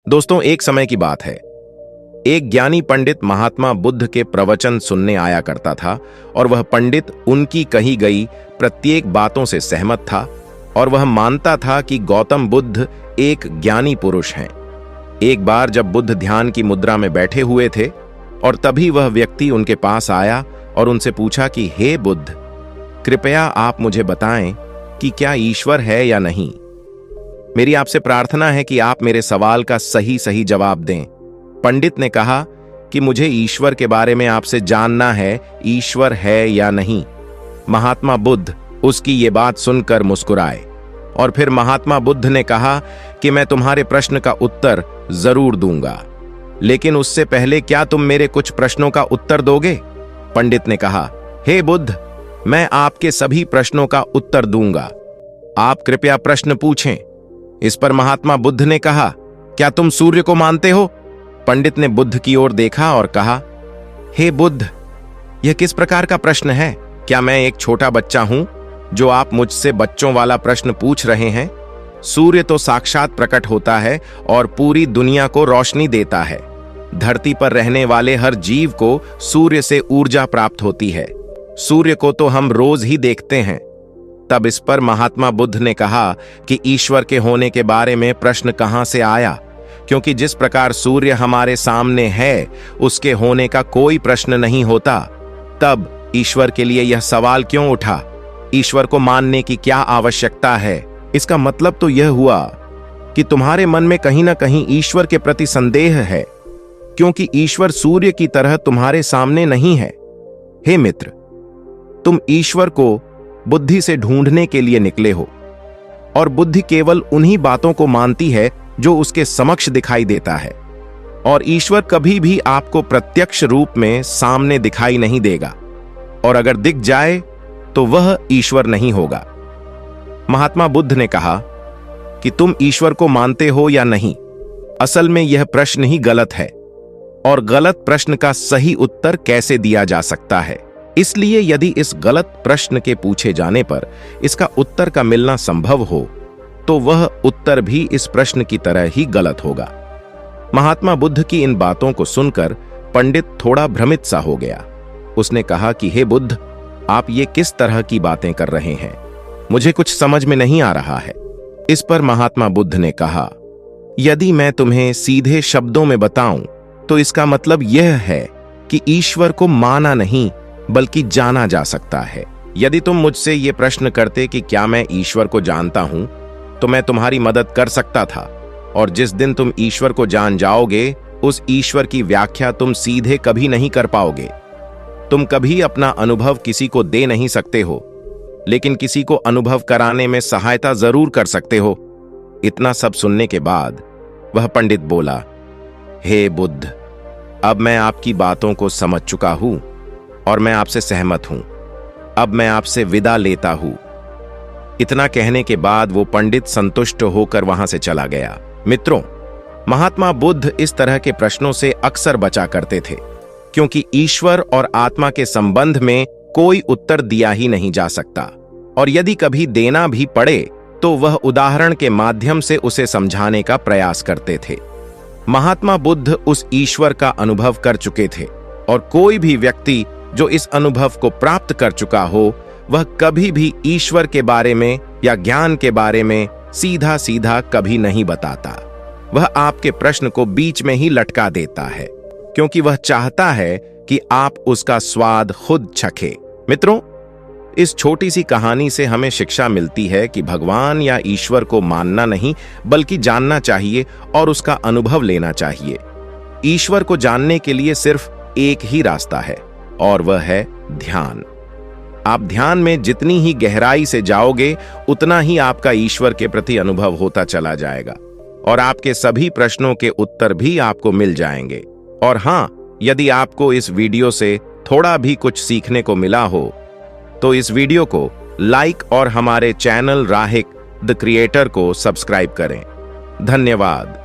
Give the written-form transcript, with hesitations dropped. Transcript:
दोस्तों, एक समय की बात है। एक ज्ञानी पंडित महात्मा बुद्ध के प्रवचन सुनने आया करता था और वह पंडित उनकी कही गई प्रत्येक बातों से सहमत था और वह मानता था कि गौतम बुद्ध एक ज्ञानी पुरुष हैं। एक बार जब बुद्ध ध्यान की मुद्रा में बैठे हुए थे और तभी वह व्यक्ति उनके पास आया और उनसे पूछा कि हे बुद्ध, कृपया आप मुझे बताएं कि क्या ईश्वर है या नहीं। मेरी आपसे प्रार्थना है कि आप मेरे सवाल का सही सही जवाब दें। पंडित ने कहा कि मुझे ईश्वर के बारे में आपसे जानना है, ईश्वर है या नहीं। महात्मा बुद्ध उसकी ये बात सुनकर मुस्कुराए और फिर महात्मा बुद्ध ने कहा कि मैं तुम्हारे प्रश्न का उत्तर जरूर दूंगा, लेकिन उससे पहले क्या तुम मेरे कुछ प्रश्नों का उत्तर दोगे? पंडित ने कहा, हे बुद्ध, मैं आपके सभी प्रश्नों का उत्तर दूंगा, आप कृपया प्रश्न पूछें। इस पर महात्मा बुद्ध ने कहा, क्या तुम सूर्य को मानते हो? पंडित ने बुद्ध की ओर देखा और कहा, हे बुद्ध, यह किस प्रकार का प्रश्न है? क्या मैं एक छोटा बच्चा हूं जो आप मुझसे बच्चों वाला प्रश्न पूछ रहे हैं? सूर्य तो साक्षात प्रकट होता है और पूरी दुनिया को रोशनी देता है। धरती पर रहने वाले हर जीव को सूर्य से ऊर्जा प्राप्त होती है। सूर्य को तो हम रोज ही देखते हैं। तब इस पर महात्मा बुद्ध ने कहा कि ईश्वर के होने के बारे में प्रश्न कहां से आया, क्योंकि जिस प्रकार सूर्य हमारे सामने है उसके होने का कोई प्रश्न नहीं होता। तब ईश्वर के लिए यह सवाल क्यों उठा? ईश्वर को मानने की क्या आवश्यकता है? इसका मतलब तो यह हुआ कि तुम्हारे मन में कहीं ना कहीं ईश्वर के प्रति संदेह है, क्योंकि ईश्वर सूर्य की तरह तुम्हारे सामने नहीं है। हे मित्र, तुम ईश्वर को बुद्धि से ढूंढने के लिए निकले हो और बुद्धि केवल उन्हीं बातों को मानती है जो उसके समक्ष दिखाई देता है, और ईश्वर कभी भी आपको प्रत्यक्ष रूप में सामने दिखाई नहीं देगा, और अगर दिख जाए तो वह ईश्वर नहीं होगा। महात्मा बुद्ध ने कहा कि तुम ईश्वर को मानते हो या नहीं, असल में यह प्रश्न ही गलत है, और गलत प्रश्न का सही उत्तर कैसे दिया जा सकता है? इसलिए यदि इस गलत प्रश्न के पूछे जाने पर इसका उत्तर का मिलना संभव हो तो वह उत्तर भी इस प्रश्न की तरह ही गलत होगा। महात्मा बुद्ध की इन बातों को सुनकर पंडित थोड़ा भ्रमित सा हो गया। उसने कहा कि हे बुद्ध, आप ये किस तरह की बातें कर रहे हैं? मुझे कुछ समझ में नहीं आ रहा है। इस पर महात्मा बुद्ध ने कहा, यदि मैं तुम्हें सीधे शब्दों में बताऊं तो इसका मतलब यह है कि ईश्वर को माना नहीं बल्कि जाना जा सकता है। यदि तुम मुझसे ये प्रश्न करते कि क्या मैं ईश्वर को जानता हूं, तो मैं तुम्हारी मदद कर सकता था, और जिस दिन तुम ईश्वर को जान जाओगे उस ईश्वर की व्याख्या तुम सीधे कभी नहीं कर पाओगे। तुम कभी अपना अनुभव किसी को दे नहीं सकते हो, लेकिन किसी को अनुभव कराने में सहायता जरूर कर सकते हो। इतना सब सुनने के बाद वह पंडित बोला, हे बुद्ध, अब मैं आपकी बातों को समझ चुका हूं और मैं आपसे सहमत हूं। अब मैं आपसे विदा लेता हूं। इतना कहने के बाद वो पंडित संतुष्ट होकर वहां से चला गया। मित्रों, महात्मा बुद्ध इस तरह के प्रश्नों से अक्सर बचा करते थे, क्योंकि ईश्वर और आत्मा के संबंध में कोई उत्तर दिया ही नहीं जा सकता, और यदि कभी देना भी पड़े तो वह उदाहरण के माध्यम से उसे समझाने का प्रयास करते थे। महात्मा बुद्ध उस ईश्वर का अनुभव कर चुके थे, और कोई भी व्यक्ति जो इस अनुभव को प्राप्त कर चुका हो वह कभी भी ईश्वर के बारे में या ज्ञान के बारे में सीधा सीधा कभी नहीं बताता। वह आपके प्रश्न को बीच में ही लटका देता है, क्योंकि वह चाहता है कि आप उसका स्वाद खुद चखें। मित्रों, इस छोटी सी कहानी से हमें शिक्षा मिलती है कि भगवान या ईश्वर को मानना नहीं बल्कि जानना चाहिए और उसका अनुभव लेना चाहिए। ईश्वर को जानने के लिए सिर्फ एक ही रास्ता है, और वह है ध्यान। आप ध्यान में जितनी ही गहराई से जाओगे उतना ही आपका ईश्वर के प्रति अनुभव होता चला जाएगा, और आपके सभी प्रश्नों के उत्तर भी आपको मिल जाएंगे। और हां, यदि आपको इस वीडियो से थोड़ा भी कुछ सीखने को मिला हो तो इस वीडियो को लाइक और हमारे चैनल राहिक द क्रिएटर को सब्सक्राइब करें। धन्यवाद।